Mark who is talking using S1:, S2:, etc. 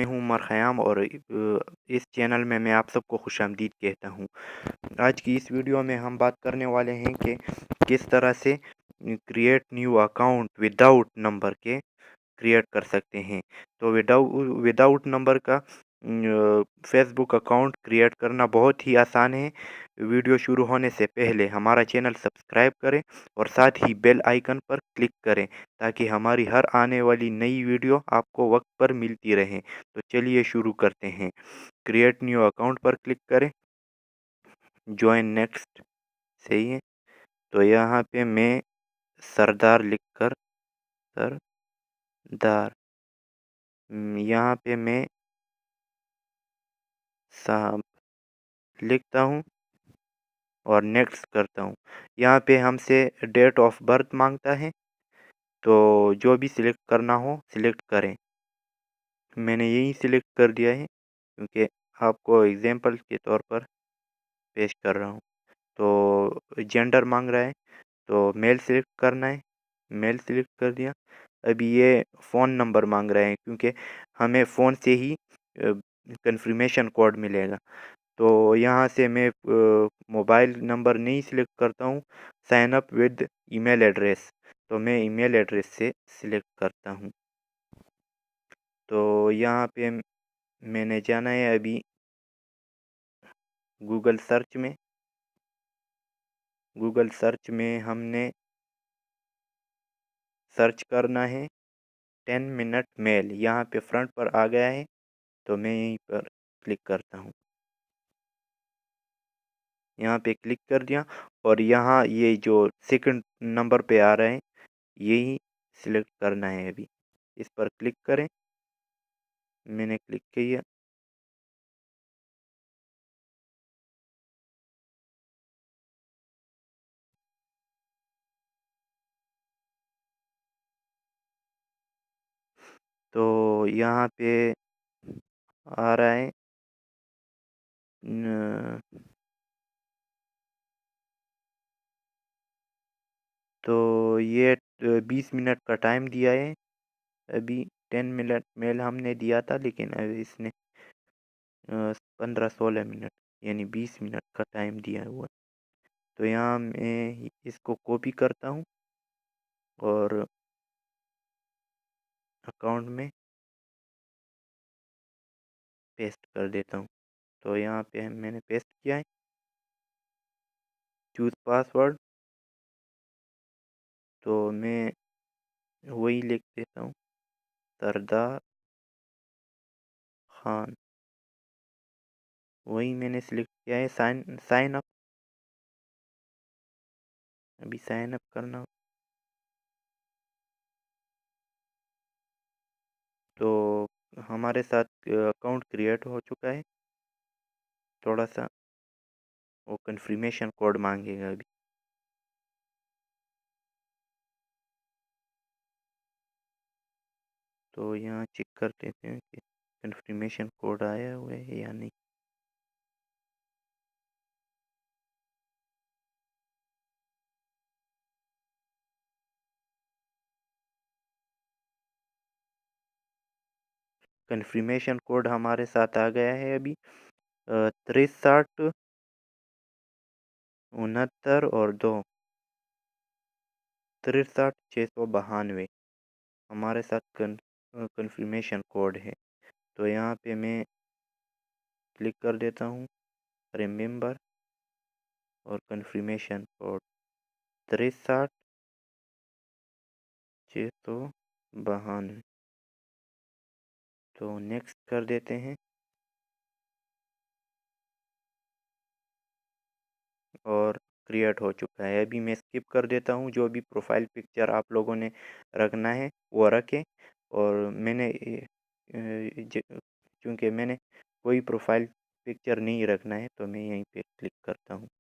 S1: میں ہوں عمر خیام اور اس چینل میں آپ سب کو خوش آمدید کہتا ہوں۔ آج کی اس ویڈیو میں ہم بات کرنے والے ہیں کہ کس طرح سے create new account without number کے کریٹ کر سکتے ہیں۔ تو وداؤٹ نمبر کا فیس بک اکاؤنٹ کریٹ کرنا بہت ہی آسان ہے۔ ویڈیو شروع ہونے سے پہلے ہمارا چینل سبسکرائب کریں اور ساتھ ہی بیل آئیکن پر کلک کریں تاکہ ہماری ہر آنے والی نئی ویڈیو آپ کو وقت پر ملتی رہیں۔ تو چلیے شروع کرتے ہیں۔ کریٹ نیو اکاؤنٹ پر کلک کریں، جوائن نیکسٹ صحیح ہے۔ تو یہاں پہ میں سردار لکھ کر سردار یہاں پہ میں صاحب لکھتا ہوں اور نیکسٹ کرتا ہوں۔ یہاں پہ ہم سے ڈیٹ آف برتھ مانگتا ہے، تو جو بھی سلیکٹ کرنا ہو سلیکٹ کریں۔ میں نے یہی سلیکٹ کر دیا ہے کیونکہ آپ کو ایگزامپل کے طور پر پیش کر رہا ہوں۔ تو جینڈر مانگ رہا ہے تو میل سلیکٹ کرنا ہے، میل سلیکٹ کر دیا۔ ابھی یہ فون نمبر مانگ رہے ہیں کیونکہ ہمیں فون سے ہی کنفرمیشن کوڈ ملے گا۔ تو یہاں سے میں موبائل نمبر نہیں سلیکٹ کرتا ہوں، sign up with email address, تو میں ای میل ایڈریس سے سلیکٹ کرتا ہوں۔ تو یہاں پہ میں نے جانا ہے ابھی گوگل سرچ میں ہم نے سرچ کرنا ہے 10 منٹ میل۔ یہاں پہ فرنٹ پر آ گیا ہے تو میں یہیں پر کلک کرتا ہوں، یہاں پہ کلک کر دیا اور یہاں یہ جو سیکنڈ نمبر پہ آ رہا ہے یہی سلیکٹ کرنا ہے۔ ابھی اس پر کلک کریں، میں نے کلک کیا۔ تو یہاں پہ آ رہا ہے تو یہ 20 منٹ کا ٹائم دیا ہے۔ ابھی 10 منٹ میل ہم نے دیا تھا، لیکن ابھی اس نے 15-16 منٹ یعنی 20 منٹ کا ٹائم دیا ہوا۔ تو یہاں میں اس کو کاپی کرتا ہوں اور اکاؤنٹ میں پیسٹ کر دیتا ہوں۔ تو یہاں پہ میں نے پیسٹ کیا ہے، چوز پاسورڈ، تو میں وہی لکھ دیتا ہوں، سردار خان۔ وہی میں نے سلیکٹ کیا ہے، سائن اپ، ابھی سائن اپ کرنا۔ تو ہمارے ساتھ اکاؤنٹ کریٹ ہو چکا ہے، تھوڑا سا وہ کنفرمیشن کوڈ مانگے گا ابھی۔ تو یہاں چیک کر لیتے ہیں کہ کنفرمیشن کوڈ آیا ہوا ہے یا نہیں۔ کنفرمیشن کوڈ ہمارے ساتھ آ گیا ہے ابھی 63 69 اور 2، 63 692 ہمارے ساتھ کنفرمیشن کوڈ ہے۔ تو یہاں پہ میں کلک کر دیتا ہوں، ریممبر اور کنفرمیشن کوڈ 63 692، تو نیکسٹ کر دیتے ہیں اور کریٹ ہو چکا ہے۔ ابھی میں اسکپ کر دیتا ہوں، جو بھی پروفائل پکچر آپ لوگوں نے رکھنا ہے وہ رکھیں، اور میں نے چونکہ میں نے کوئی پروفائل پکچر نہیں رکھنا ہے تو میں یہیں پہ کلک کرتا ہوں۔